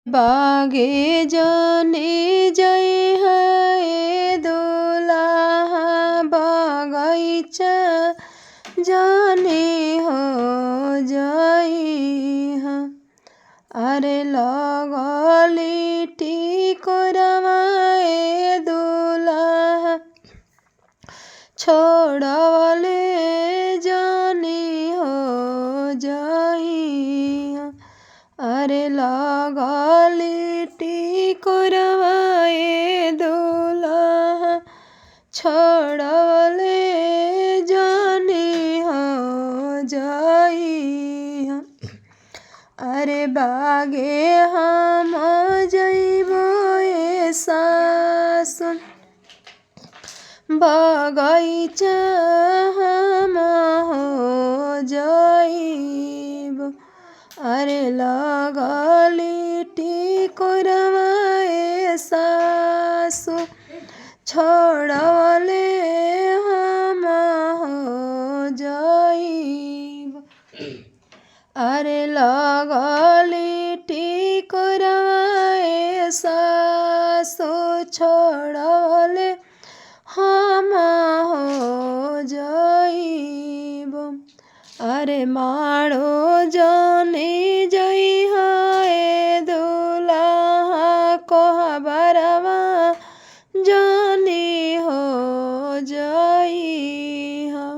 बागे जाने जय है दुल्हा बगैचा जाने हो जाई है। अरे लगली टिकोरमाए दुल्हा छोड़वले जाने हो जाई है। अरे लगली टिकोरमाए दुल्हा छोड़वले जाने हो जाई है। अरे बागे हम जइबो ए सासुन बगैचा हम हो जाइबो। अरे लगली टिकोरमाए सासु छोड़वले हम हो जाइबो। अरे लगली टिकोरमाए सासु छोड़वले हम हो जाइबो। अरे माड़ो जाने जई है दुल्हा कोहबरवा जाने हो जाई है।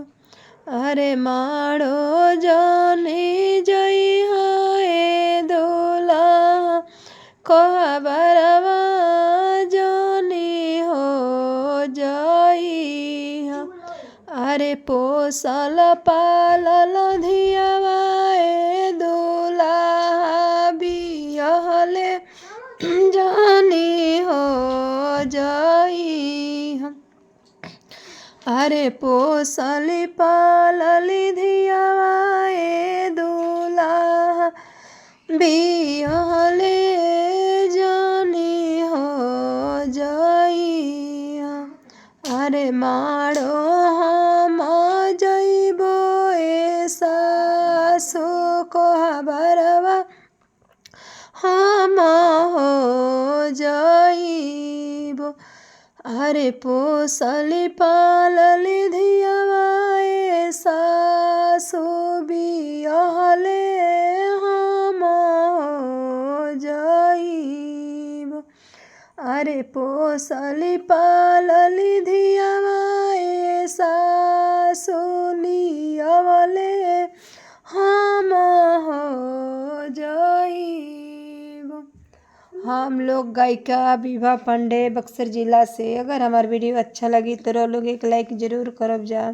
अरे माड़ो जाने जई है दुल्हा कोहबरवा जाने हो जाई है। अरे पोसल पालल धियावा ए दुल्हा बियहले जाने हो जाई है। अरे पोसल पालल धियावा ए दुल्हा बियहले जाने हो जाई है। अरे माड़ो हम जइबो ए सासु कोहबरवा हम हो जाइबो। अरे पोसल पालल धियावा ए सासु बियहले हम हो जाइबो। अरे पोसल पालल धियावा ए सासु लियवले हम हो जाइबो। हम लोग गायिका विभा पांडे बक्सर जिला से। अगर हमार वीडियो अच्छा लगी तो लोग एक लाइक ज़रूर करब जा।